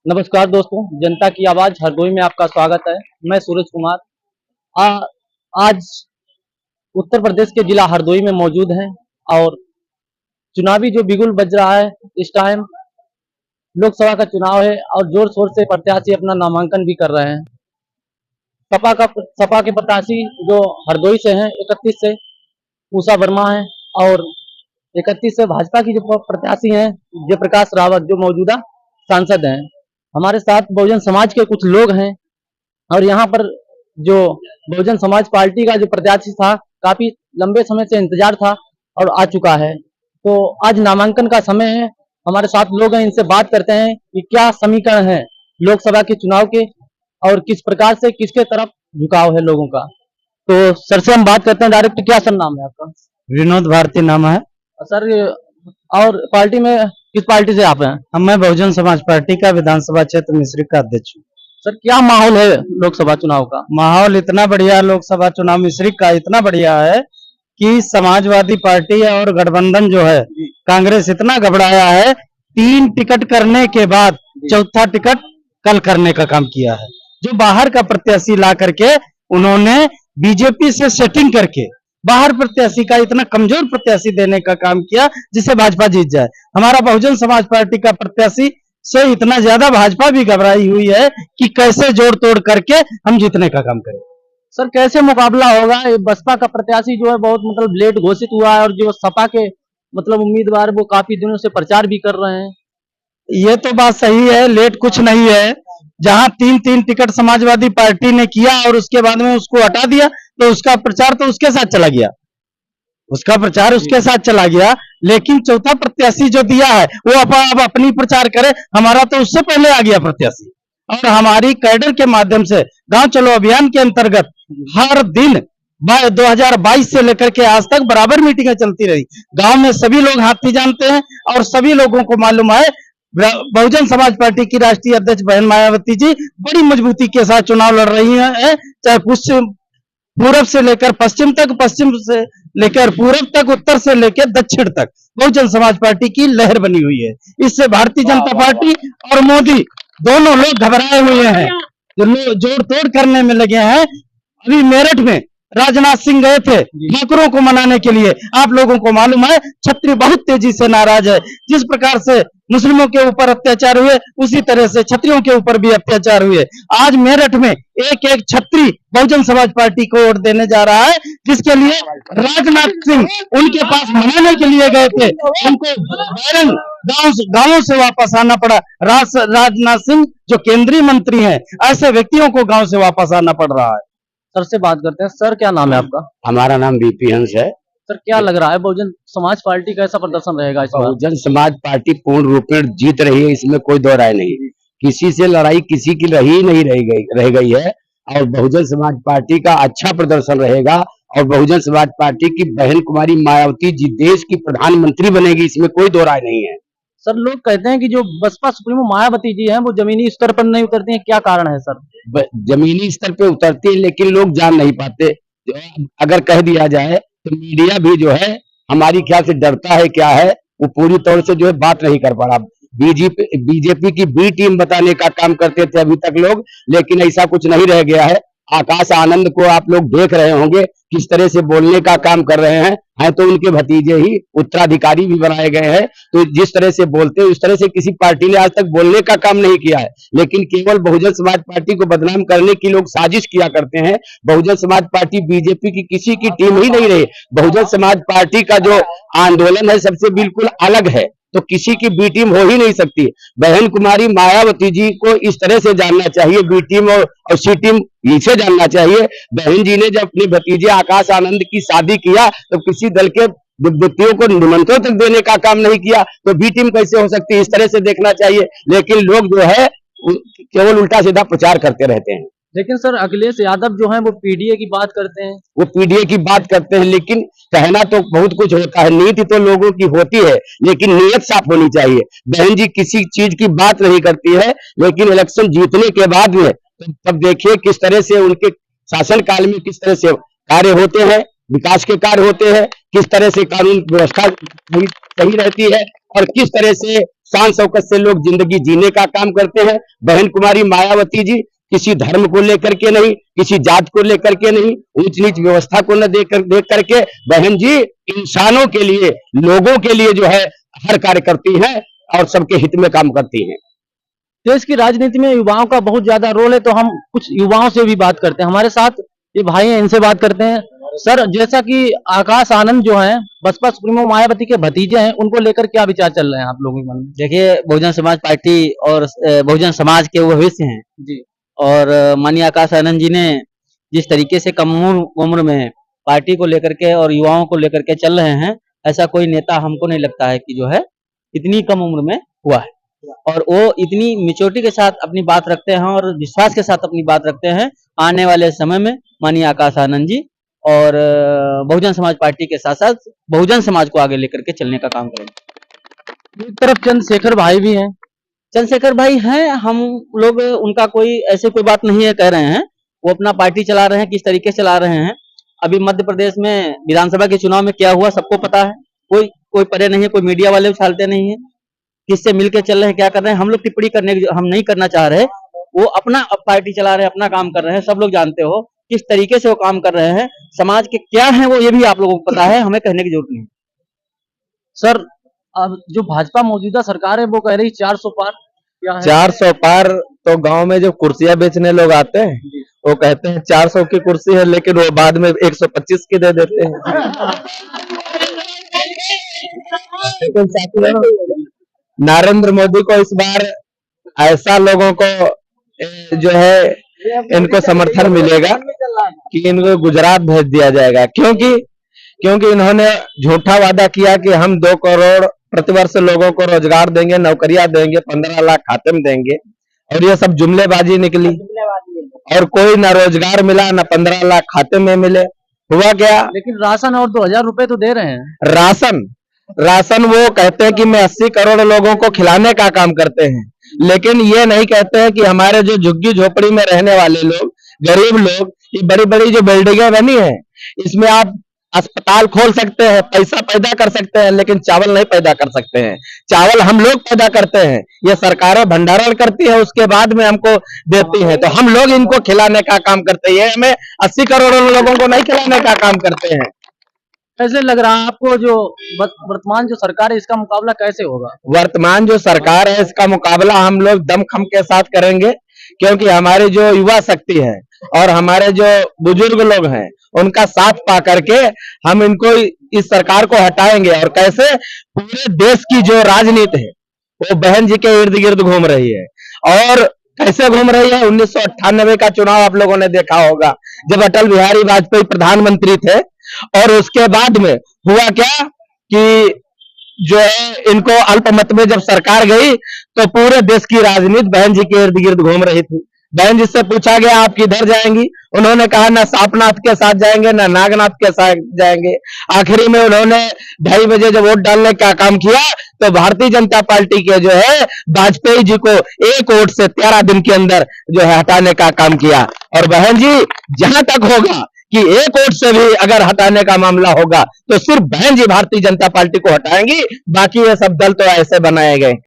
नमस्कार दोस्तों, जनता की आवाज हरदोई में आपका स्वागत है। मैं सूरज कुमार आ, आज उत्तर प्रदेश के जिला हरदोई में मौजूद हैं और चुनावी जो बिगुल बज रहा है इस टाइम लोकसभा का चुनाव है और जोर शोर से प्रत्याशी अपना नामांकन भी कर रहे हैं। सपा के प्रत्याशी जो हरदोई से हैं 31 से उषा वर्मा है और 31 से भाजपा की जो प्रत्याशी हैं जयप्रकाश रावत जो मौजूदा सांसद हैं। हमारे साथ बहुजन समाज के कुछ लोग हैं और यहाँ पर जो बहुजन समाज पार्टी का जो प्रत्याशी था काफी लंबे समय से इंतजार था और आ चुका है। तो आज नामांकन का समय है। हमारे साथ लोग हैं, इनसे बात करते हैं कि क्या समीकरण है लोकसभा के चुनाव के और किस प्रकार से किसके तरफ झुकाव है लोगों का। तो सर से हम बात करते हैं डायरेक्ट। क्या सर नाम है आपका? विनोद भारती नाम है सर। और पार्टी में किस पार्टी से आप हैं? मैं बहुजन समाज पार्टी का विधानसभा क्षेत्र मिश्रिक का अध्यक्ष हूँ। सर क्या माहौल है लोकसभा चुनाव का? माहौल इतना बढ़िया, लोकसभा चुनाव मिश्रिक का इतना बढ़िया है कि समाजवादी पार्टी और गठबंधन जो है कांग्रेस इतना घबराया है, 3 टिकट करने के बाद चौथा टिकट कल करने का काम किया है। जो बाहर का प्रत्याशी ला करके उन्होंने बीजेपी से सेटिंग करके बाहर प्रत्याशी का इतना कमजोर प्रत्याशी देने का काम किया जिसे भाजपा जीत जाए। हमारा बहुजन समाज पार्टी का प्रत्याशी से इतना ज्यादा भाजपा भी घबराई हुई है कि कैसे जोड़ तोड़ करके हम जीतने का काम करें। सर कैसे मुकाबला होगा? बसपा का प्रत्याशी जो है बहुत लेट घोषित हुआ है और जो सपा के उम्मीदवार वो काफी दिनों से प्रचार भी कर रहे हैं। ये तो बात सही है, लेट कुछ नहीं है। जहां 3-3 टिकट समाजवादी पार्टी ने किया और उसके बाद में उसको हटा दिया तो उसका प्रचार तो उसके साथ चला गया, लेकिन चौथा प्रत्याशी जो दिया है वो अब अपनी प्रचार करे। हमारा तो उससे पहले आ गया प्रत्याशी और हमारी कैडर के माध्यम से गांव चलो अभियान के अंतर्गत हर दिन 2022 से लेकर के आज तक बराबर मीटिंगें चलती रही। गांव में सभी लोग हाथी जानते हैं और सभी लोगों को मालूम है बहुजन समाज पार्टी की राष्ट्रीय अध्यक्ष बहन मायावती जी बड़ी मजबूती के साथ चुनाव लड़ रही हैं। चाहे पूर्व से लेकर पश्चिम तक, पश्चिम से लेकर पूर्व तक, उत्तर से लेकर दक्षिण तक बहुजन समाज पार्टी की लहर बनी हुई है। इससे भारतीय जनता पार्टी और मोदी दोनों लोग घबराए हुए हैं, जो जोड़ तोड़ करने में लगे हैं। अभी मेरठ में राजनाथ सिंह गए थे ठाकुरों को मनाने के लिए। आप लोगों को मालूम है छत्री बहुत तेजी से नाराज है। जिस प्रकार से मुस्लिमों के ऊपर अत्याचार हुए उसी तरह से छत्रियों के ऊपर भी अत्याचार हुए। आज मेरठ में एक छत्री बहुजन समाज पार्टी को वोट देने जा रहा है, जिसके लिए राजनाथ सिंह उनके पास मनाने के लिए गए थे। उनको गांवों से वापस आना पड़ा। राजनाथ सिंह जो केंद्रीय मंत्री हैं, ऐसे व्यक्तियों को गांव से वापस आना पड़ रहा है। सर से बात करते हैं। सर क्या नाम है आपका? हमारा नाम बीपी हंस है। सर क्या लग रहा है बहुजन समाज पार्टी का ऐसा प्रदर्शन रहेगा इस बार? बहुजन समाज पार्टी पूर्ण रूप में जीत रही है, इसमें कोई दो राय नहीं। किसी से लड़ाई किसी की नहीं रह गई है और बहुजन समाज पार्टी का अच्छा प्रदर्शन रहेगा और बहुजन समाज पार्टी की बहन कुमारी मायावती जी देश की प्रधानमंत्री बनेगी, इसमें कोई दो राय नहीं है। सर लोग कहते हैं कि जो बसपा सुप्रीमो मायावती जी हैं वो जमीनी स्तर पर नहीं उतरती हैं, क्या कारण है सर? जमीनी स्तर पे उतरती है लेकिन लोग जान नहीं पाते। अगर कह दिया जाए तो मीडिया भी जो है हमारी ख्याल से डरता है, क्या है वो पूरी तौर से जो है बात नहीं कर पा रहा। बीजेपी की बी टीम बताने का काम करते थे अभी तक लोग, लेकिन ऐसा कुछ नहीं रह गया है। आकाश आनंद को आप लोग देख रहे होंगे किस तरह से बोलने का काम कर रहे हैं तो उनके भतीजे ही उत्तराधिकारी भी बनाए गए हैं। तो जिस तरह से बोलते हैं उस तरह से किसी पार्टी ने आज तक बोलने का काम नहीं किया है, लेकिन केवल बहुजन समाज पार्टी को बदनाम करने की लोग साजिश किया करते हैं। बहुजन समाज पार्टी बीजेपी की किसी की टीम ही नहीं रही। बहुजन समाज पार्टी का जो आंदोलन है सबसे बिल्कुल अलग है, तो किसी की बी टीम हो ही नहीं सकती। बहन कुमारी मायावती जी को इस तरह से जानना चाहिए, बी टीम और सी टीम इसे जानना चाहिए। बहन जी ने जब अपने भतीजे आकाश आनंद की शादी किया तो किसी दल के व्यक्तियों को निमंत्रण तक देने का काम नहीं किया, तो बी टीम कैसे हो सकती है? इस तरह से देखना चाहिए। लेकिन लोग जो है केवल उल्टा सीधा प्रचार करते रहते हैं। लेकिन सर अखिलेश यादव जो है वो पीडीए की बात करते हैं। वो पीडीए की बात करते हैं, लेकिन कहना तो बहुत कुछ होता है, नीति तो लोगों की होती है, लेकिन नीयत साफ होनी चाहिए। बहन जी किसी चीज की बात नहीं करती है, लेकिन इलेक्शन जीतने के बाद में तब देखिए किस तरह से उनके शासन काल में किस तरह से कार्य होते हैं, विकास के कार्य होते हैं, किस तरह से कानून व्यवस्था सही रहती है। और किस तरह से शान शौकत से लोग जिंदगी जीने का काम करते हैं। बहन कुमारी मायावती जी किसी धर्म को लेकर के नहीं, किसी जात को लेकर के नहीं, ऊंच नीच व्यवस्था को न देख करके बहन जी इंसानों के लिए, लोगों के लिए जो है हर कार्य करती हैं और सबके हित में काम करती हैं। देश की राजनीति में युवाओं का बहुत ज्यादा रोल है, तो हम कुछ युवाओं से भी बात करते हैं। हमारे साथ ये भाई हैं, इनसे बात करते हैं। सर, जैसा कि आकाश आनंद जो हैं बसपा सुप्रीमो मायावती के भतीजे हैं, उनको लेकर क्या विचार चल रहे हैं आप लोगों के मन में? देखिए, बहुजन समाज पार्टी और बहुजन समाज के वो भविष्य हैं जी। और माननीय आकाश आनंद जी ने जिस तरीके से कम उम्र में पार्टी को लेकर के और युवाओं को लेकर के चल रहे हैं, ऐसा कोई नेता हमको नहीं लगता है कि जो है इतनी कम उम्र में हुआ है। और वो इतनी मैच्योरिटी के साथ अपनी बात रखते हैं और विश्वास के साथ अपनी बात रखते हैं। आने वाले समय में माननीय आकाश आनंद जी और बहुजन समाज पार्टी के साथ साथ बहुजन समाज को आगे लेकर के चलने का काम करेंगे। एक तरफ चंद्रशेखर भाई भी हैं। चंद्रशेखर भाई हैं, हम लोग उनका कोई ऐसे कोई बात नहीं है कह रहे हैं। वो अपना पार्टी चला रहे हैं, किस तरीके से चला रहे हैं। अभी मध्य प्रदेश में विधानसभा के चुनाव में क्या हुआ सबको पता है। कोई परे नहीं है, कोई मीडिया वाले उछालते नहीं है, किससे मिलकर चल रहे हैं, क्या कर रहे हैं। हम लोग टिप्पणी करने की हम नहीं करना चाह रहे। वो अपना पार्टी चला रहे हैं, अपना काम कर रहे हैं। सब लोग जानते हो किस तरीके से वो काम कर रहे हैं, समाज के क्या है वो ये भी आप लोगों को पता है, हमें कहने की जरूरत नहीं। सर, अब जो भाजपा मौजूदा सरकार है वो कह रही 400 पार। क्या है? 400 पार तो गांव में जो कुर्सियां बेचने लोग आते हैं वो कहते हैं 400 की कुर्सी है, लेकिन वो बाद में 125 की दे देते हैं। लेकिन साथियों, नरेंद्र मोदी को इस बार ऐसा लोगों को जो है इनको समर्थन मिलेगा कि इनको गुजरात भेज दिया जाएगा, क्योंकि इन्होंने झूठा वादा किया कि हम 2 करोड़ प्रतिवर्ष लोगों को रोजगार देंगे, नौकरियां देंगे, 15 लाख खाते में देंगे, और ये सब जुमलेबाजी निकली और कोई ना रोजगार मिला ना 15 लाख खाते में मिले। हुआ क्या? लेकिन राशन और 2000 रुपए तो दे रहे हैं। राशन वो कहते हैं कि मैं 80 करोड़ लोगों को खिलाने का काम करते हैं, लेकिन ये नहीं कहते हैं कि हमारे जो झुग्गी झोपड़ी में रहने वाले लोग, गरीब लोग, ये बड़ी बड़ी जो बिल्डिंगें बनी है इसमें आप अस्पताल खोल सकते हैं, पैसा पैदा कर सकते हैं, लेकिन चावल नहीं पैदा कर सकते हैं। चावल हम लोग पैदा करते हैं, ये सरकारें भंडारण करती है, उसके बाद में हमको देती है, तो हम लोग इनको खिलाने का काम करते हैं। हमें 80 करोड़ लोगों को नहीं खिलाने का काम करते हैं। कैसे लग रहा है आपको जो वर्तमान जो सरकार है इसका मुकाबला कैसे होगा? वर्तमान जो सरकार है इसका मुकाबला हम लोग दमखम के साथ करेंगे, क्योंकि हमारी जो युवा शक्ति है और हमारे जो बुजुर्ग लोग हैं उनका साथ पा करके हम इनको इस सरकार को हटाएंगे। और कैसे? पूरे देश की जो राजनीति है वो बहन जी के इर्द गिर्द घूम रही है। और कैसे घूम रही है? 1998 का चुनाव आप लोगों ने देखा होगा, जब अटल बिहारी वाजपेयी प्रधानमंत्री थे, और उसके बाद में हुआ क्या कि जो है इनको अल्पमत में जब सरकार गई तो पूरे देश की राजनीति बहन जी के इर्द गिर्द घूम रही थी। बहन जी से पूछा गया आप किधर जाएंगी, उन्होंने कहा ना सापनाथ के साथ जाएंगे ना नागनाथ के साथ जाएंगे। आखिरी में उन्होंने 2:30 बजे जब वोट डालने का काम किया तो भारतीय जनता पार्टी के जो है वाजपेयी जी को 1 वोट से 13 दिन के अंदर जो है हटाने का काम किया। और बहन जी, जहां तक होगा कि 1 वोट से भी अगर हटाने का मामला होगा तो सिर्फ बहन जी भारतीय जनता पार्टी को हटाएंगी, बाकी ये सब दल तो ऐसे बनाए गए।